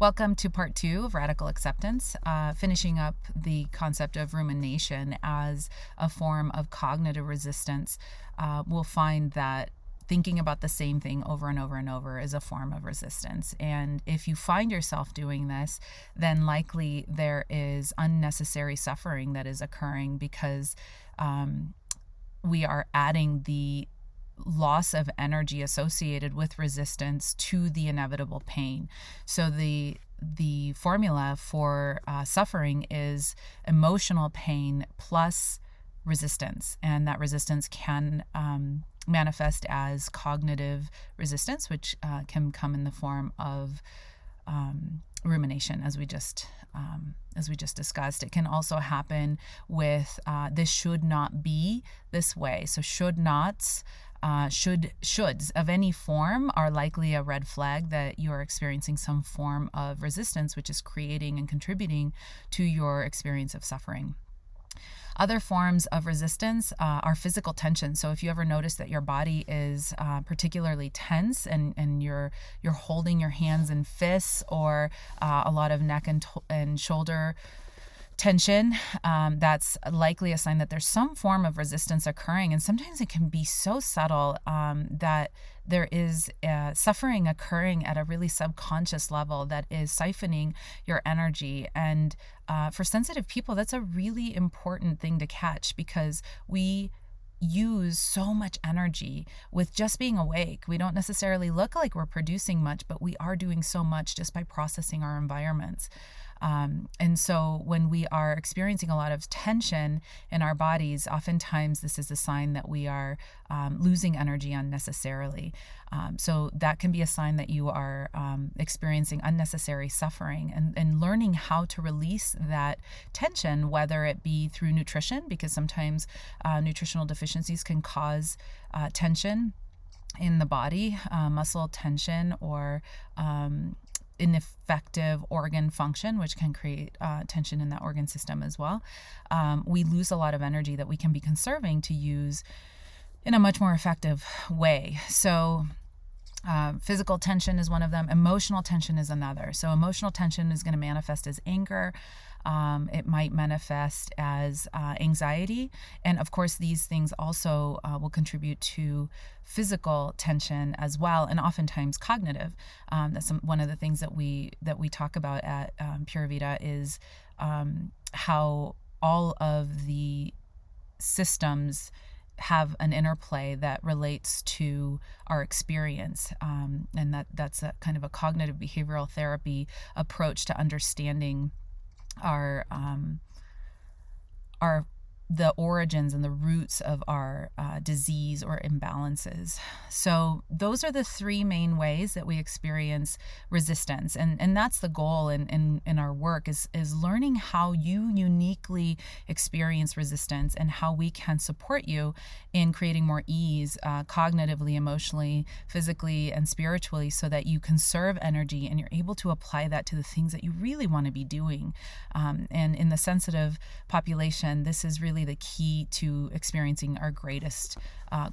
Welcome to part 2 of Radical Acceptance, finishing up the concept of rumination as a form of cognitive resistance. We'll find that thinking about the same thing over and over and over is a form of resistance. And if you find yourself doing this, then likely there is unnecessary suffering that is occurring because we are adding the loss of energy associated with resistance to the inevitable pain. So the formula for suffering is emotional pain plus resistance, and that resistance can manifest as cognitive resistance, which can come in the form of rumination, as we just discussed. It can also happen with this should not be this way. So should nots, shoulds of any form are likely a red flag that you're experiencing some form of resistance, which is creating and contributing to your experience of suffering. Other forms of resistance are physical tension. So if you ever notice that your body is particularly tense and you're holding your hands in fists, or a lot of neck and shoulder tension, that's likely a sign that there's some form of resistance occurring. And sometimes it can be so subtle that there is suffering occurring at a really subconscious level that is siphoning your energy. And for sensitive people, that's a really important thing to catch, because we use so much energy with just being awake. We don't necessarily look like we're producing much, but we are doing so much just by processing our environments. And so when we are experiencing a lot of tension in our bodies, oftentimes this is a sign that we are losing energy unnecessarily. So that can be a sign that you are experiencing unnecessary suffering, and learning how to release that tension, whether it be through nutrition, because sometimes nutritional deficiencies can cause tension in the body, muscle tension, or ineffective organ function, which can create tension in that organ system as well. We lose a lot of energy that we can be conserving to use in a much more effective way. So physical tension is one of them. Emotional tension is another. So emotional tension is going to manifest as anger. It might manifest as anxiety. And of course, these things also will contribute to physical tension as well, and oftentimes cognitive. That's one of the things that we talk about at Pure Vita is how all of the systems have an interplay that relates to our experience, and that's a kind of a cognitive behavioral therapy approach to understanding the origins and the roots of our disease or imbalances. So those are the three main ways that we experience resistance. And that's the goal in our work is learning how you uniquely experience resistance, and how we can support you in creating more ease cognitively, emotionally, physically, and spiritually, so that you conserve energy and you're able to apply that to the things that you really want to be doing. And in the sensitive population, this is really the key to experiencing our greatest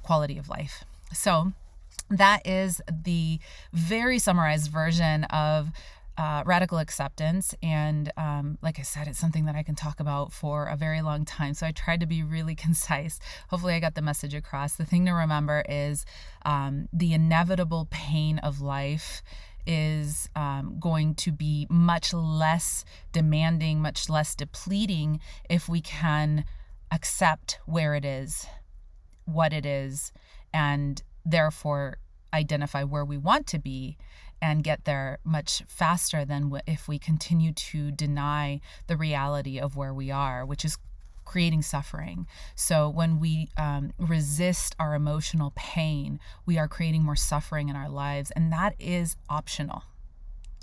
quality of life. So that is the very summarized version of radical acceptance. And like I said, it's something that I can talk about for a very long time. So I tried to be really concise. Hopefully I got the message across. The thing to remember is the inevitable pain of life is going to be much less demanding, much less depleting, if we can accept where it is, what it is, and therefore identify where we want to be and get there much faster than if we continue to deny the reality of where we are, which is creating suffering. So when we resist our emotional pain, we are creating more suffering in our lives, and that is optional.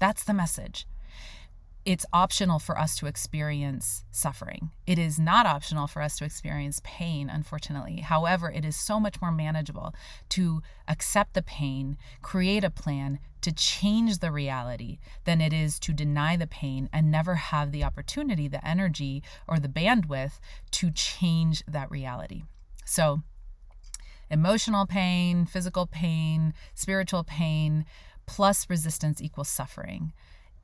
That's the message. It's optional for us to experience suffering. It is not optional for us to experience pain, unfortunately. However, it is so much more manageable to accept the pain, create a plan to change the reality, than it is to deny the pain and never have the opportunity, the energy, or the bandwidth to change that reality. So emotional pain, physical pain, spiritual pain, plus resistance equals suffering.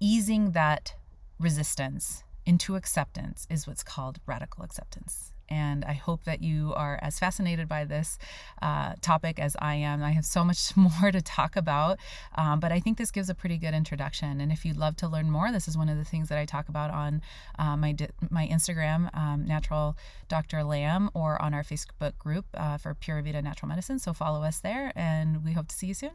easing that resistance into acceptance is what's called radical acceptance. And I hope that you are as fascinated by this topic as I am. I have so much more to talk about, but I think this gives a pretty good introduction. And if you'd love to learn more, this is one of the things that I talk about on my Instagram, Natural Dr. Lamb, or on our Facebook group for Pure Vita Natural Medicine. So follow us there, and we hope to see you soon.